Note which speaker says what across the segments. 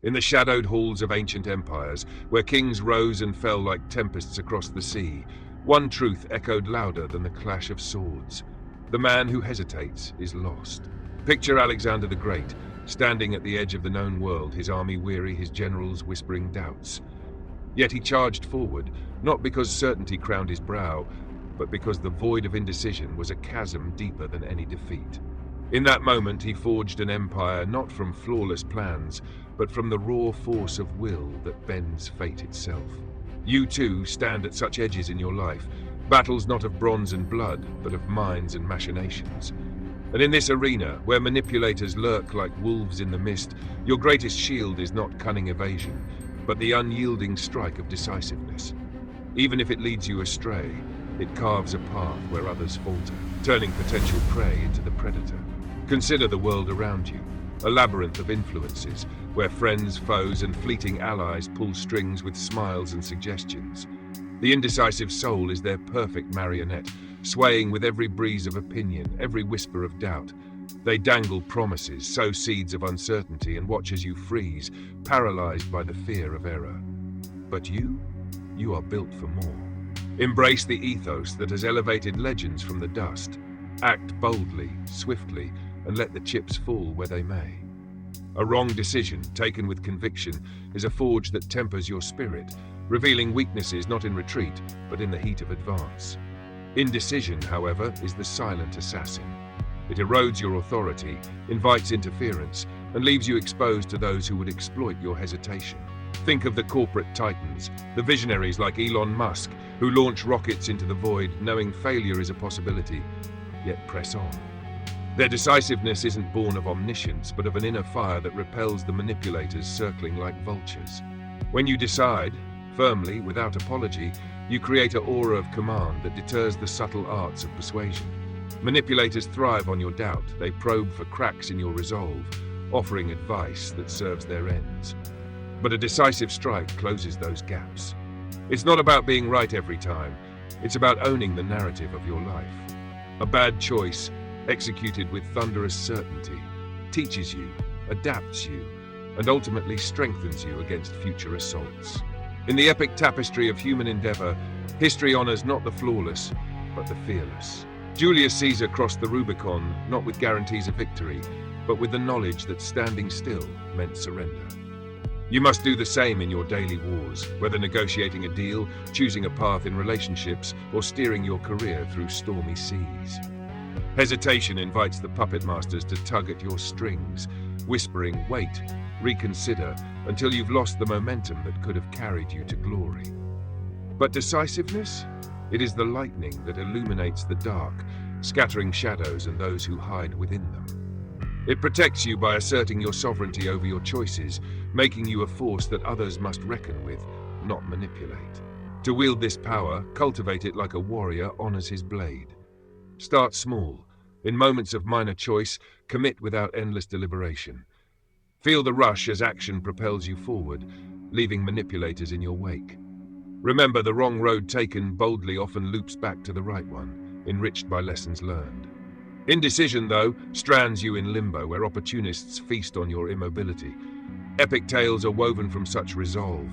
Speaker 1: In the shadowed halls of ancient empires, where kings rose and fell like tempests across the sea, one truth echoed louder than the clash of swords. The man who hesitates is lost. Picture Alexander the Great, standing at the edge of the known world, his army weary, his generals whispering doubts. Yet he charged forward, not because certainty crowned his brow, but because the void of indecision was a chasm deeper than any defeat. In that moment he forged an empire not from flawless plans, but from the raw force of will that bends fate itself. You too stand at such edges in your life, battles not of bronze and blood, but of minds and machinations. And in this arena, where manipulators lurk like wolves in the mist, your greatest shield is not cunning evasion, but the unyielding strike of decisiveness. Even if it leads you astray, it carves a path where others falter, turning potential prey into the predator. Consider the world around you, a labyrinth of influences, where friends, foes, and fleeting allies pull strings with smiles and suggestions. The indecisive soul is their perfect marionette, swaying with every breeze of opinion, every whisper of doubt. They dangle promises, sow seeds of uncertainty, and watch as you freeze, paralyzed by the fear of error. But you are built for more. Embrace the ethos that has elevated legends from the dust. Act boldly, swiftly, and let the chips fall where they may. A wrong decision, taken with conviction, is a forge that tempers your spirit, revealing weaknesses not in retreat, but in the heat of advance. Indecision, however, is the silent assassin. It erodes your authority, invites interference, and leaves you exposed to those who would exploit your hesitation. Think of the corporate titans, the visionaries like Elon Musk, who launch rockets into the void, knowing failure is a possibility, yet press on. Their decisiveness isn't born of omniscience, but of an inner fire that repels the manipulators circling like vultures. When you decide, firmly, without apology, you create an aura of command that deters the subtle arts of persuasion. Manipulators thrive on your doubt. They probe for cracks in your resolve, offering advice that serves their ends. But a decisive strike closes those gaps. It's not about being right every time. It's about owning the narrative of your life. A bad choice, executed with thunderous certainty, teaches you, adapts you, and ultimately strengthens you against future assaults. In the epic tapestry of human endeavor, history honors not the flawless, but the fearless. Julius Caesar crossed the Rubicon not with guarantees of victory, but with the knowledge that standing still meant surrender. You must do the same in your daily wars, whether negotiating a deal, choosing a path in relationships, or steering your career through stormy seas. Hesitation invites the puppet masters to tug at your strings, whispering, "Wait, reconsider," until you've lost the momentum that could have carried you to glory. But decisiveness? It is the lightning that illuminates the dark, scattering shadows and those who hide within them. It protects you by asserting your sovereignty over your choices, making you a force that others must reckon with, not manipulate. To wield this power, cultivate it like a warrior honors his blade. Start small. In moments of minor choice, commit without endless deliberation. Feel the rush as action propels you forward, leaving manipulators in your wake. Remember, the wrong road taken boldly often loops back to the right one, enriched by lessons learned. Indecision, though, strands you in limbo where opportunists feast on your immobility. Epic tales are woven from such resolve.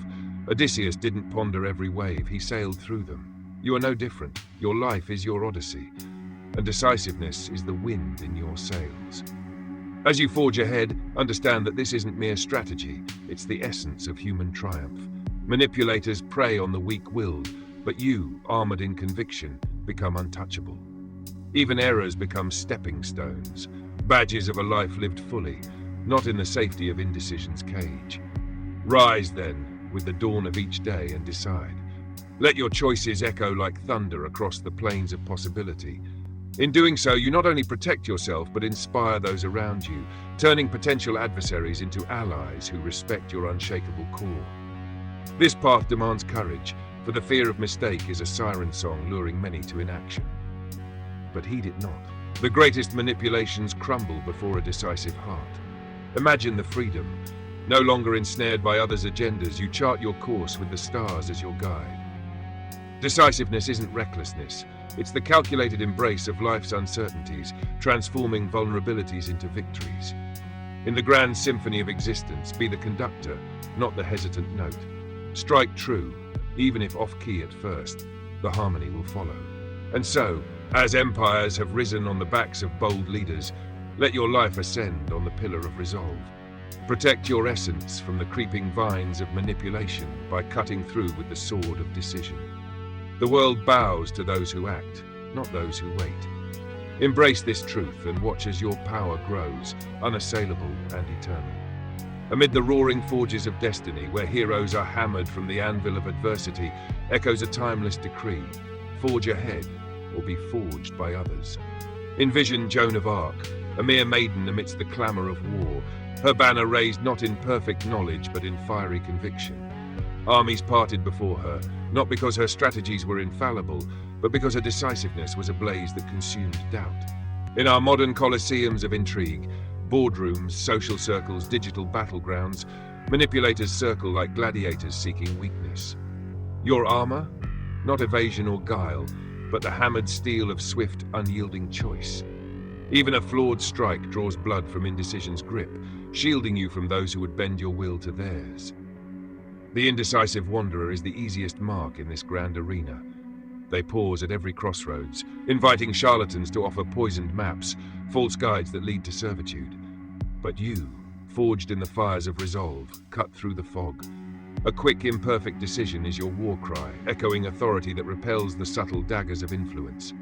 Speaker 1: Odysseus didn't ponder every wave, he sailed through them. You are no different. Your life is your odyssey, and decisiveness is the wind in your sails. As you forge ahead, understand that this isn't mere strategy, it's the essence of human triumph. Manipulators prey on the weak-willed, but you, armored in conviction, become untouchable. Even errors become stepping stones, badges of a life lived fully, not in the safety of indecision's cage. Rise, then, with the dawn of each day and decide. Let your choices echo like thunder across the plains of possibility. In doing so, you not only protect yourself, but inspire those around you, turning potential adversaries into allies who respect your unshakable core. This path demands courage, for the fear of mistake is a siren song luring many to inaction. But heed it not. The greatest manipulations crumble before a decisive heart. Imagine the freedom. No longer ensnared by others' agendas, you chart your course with the stars as your guide. Decisiveness isn't recklessness. It's the calculated embrace of life's uncertainties, transforming vulnerabilities into victories. In the grand symphony of existence, be the conductor, not the hesitant note. Strike true, even if off-key at first, the harmony will follow. And so, as empires have risen on the backs of bold leaders, let your life ascend on the pillar of resolve. Protect your essence from the creeping vines of manipulation by cutting through with the sword of decision. The world bows to those who act, not those who wait. Embrace this truth and watch as your power grows, unassailable and eternal. Amid the roaring forges of destiny, where heroes are hammered from the anvil of adversity, echoes a timeless decree: forge ahead, or be forged by others. Envision Joan of Arc, a mere maiden amidst the clamour of war, her banner raised not in perfect knowledge but in fiery conviction. Armies parted before her, not because her strategies were infallible, but because her decisiveness was a blaze that consumed doubt. In our modern colosseums of intrigue, boardrooms, social circles, digital battlegrounds, manipulators circle like gladiators seeking weakness. Your armor? Not evasion or guile, but the hammered steel of swift, unyielding choice. Even a flawed strike draws blood from indecision's grip, shielding you from those who would bend your will to theirs. The indecisive wanderer is the easiest mark in this grand arena. They pause at every crossroads, inviting charlatans to offer poisoned maps, false guides that lead to servitude. But you, forged in the fires of resolve, cut through the fog. A quick, imperfect decision is your war cry, echoing authority that repels the subtle daggers of influence.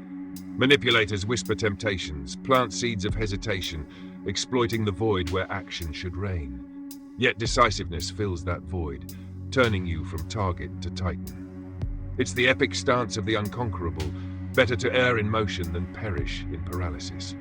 Speaker 1: Manipulators whisper temptations, plant seeds of hesitation, exploiting the void where action should reign. Yet decisiveness fills that void, turning you from target to titan. It's the epic stance of the unconquerable, better to err in motion than perish in paralysis.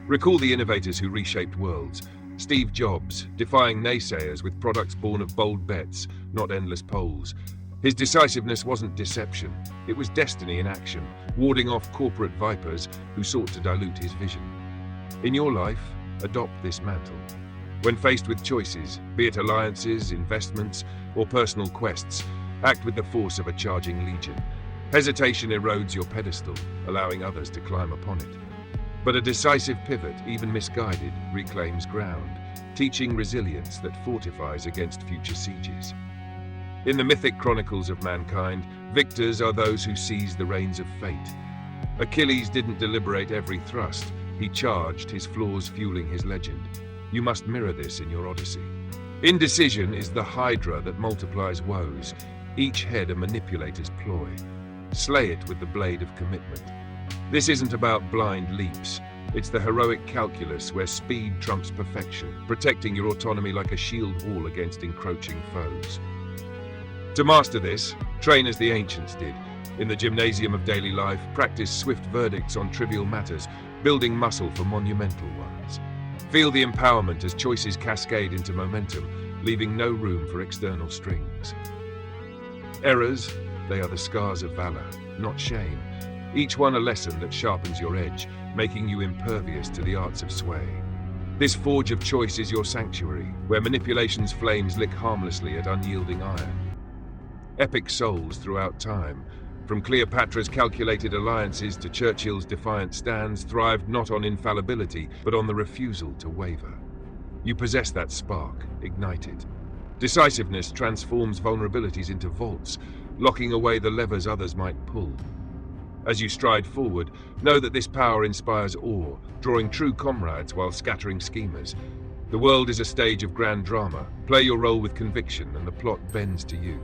Speaker 1: Recall the innovators who reshaped worlds. Steve Jobs, defying naysayers with products born of bold bets, not endless polls. His decisiveness wasn't deception, it was destiny in action, warding off corporate vipers who sought to dilute his vision. In your life, adopt this mantle. When faced with choices, be it alliances, investments, or personal quests, act with the force of a charging legion. Hesitation erodes your pedestal, allowing others to climb upon it. But a decisive pivot, even misguided, reclaims ground, teaching resilience that fortifies against future sieges. In the mythic chronicles of mankind, victors are those who seize the reins of fate. Achilles didn't deliberate every thrust, he charged, his flaws fueling his legend. You must mirror this in your Odyssey. Indecision is the hydra that multiplies woes, each head a manipulator's ploy. Slay it with the blade of commitment. This isn't about blind leaps. It's the heroic calculus where speed trumps perfection, protecting your autonomy like a shield wall against encroaching foes. To master this, train as the ancients did. In the gymnasium of daily life, practice swift verdicts on trivial matters, building muscle for monumental ones. Feel the empowerment as choices cascade into momentum, leaving no room for external strings. Errors, they are the scars of valor, not shame. Each one a lesson that sharpens your edge, making you impervious to the arts of sway. This forge of choice is your sanctuary, where manipulation's flames lick harmlessly at unyielding iron. Epic souls throughout time, from Cleopatra's calculated alliances to Churchill's defiant stands, thrived not on infallibility, but on the refusal to waver. You possess that spark, ignite it. Decisiveness transforms vulnerabilities into vaults, locking away the levers others might pull. As you stride forward, know that this power inspires awe, drawing true comrades while scattering schemers. The world is a stage of grand drama. Play your role with conviction and the plot bends to you.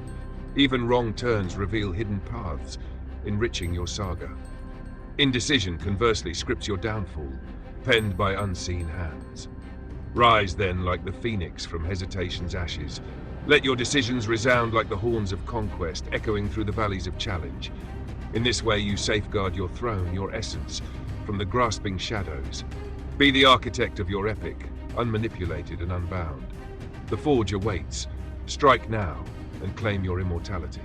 Speaker 1: Even wrong turns reveal hidden paths, enriching your saga. Indecision, conversely, scripts your downfall, penned by unseen hands. Rise then like the phoenix from hesitation's ashes. Let your decisions resound like the horns of conquest, echoing through the valleys of challenge. In this way you safeguard your throne, your essence, from the grasping shadows. Be the architect of your epic, unmanipulated and unbound. The forge awaits. Strike now and claim your immortality.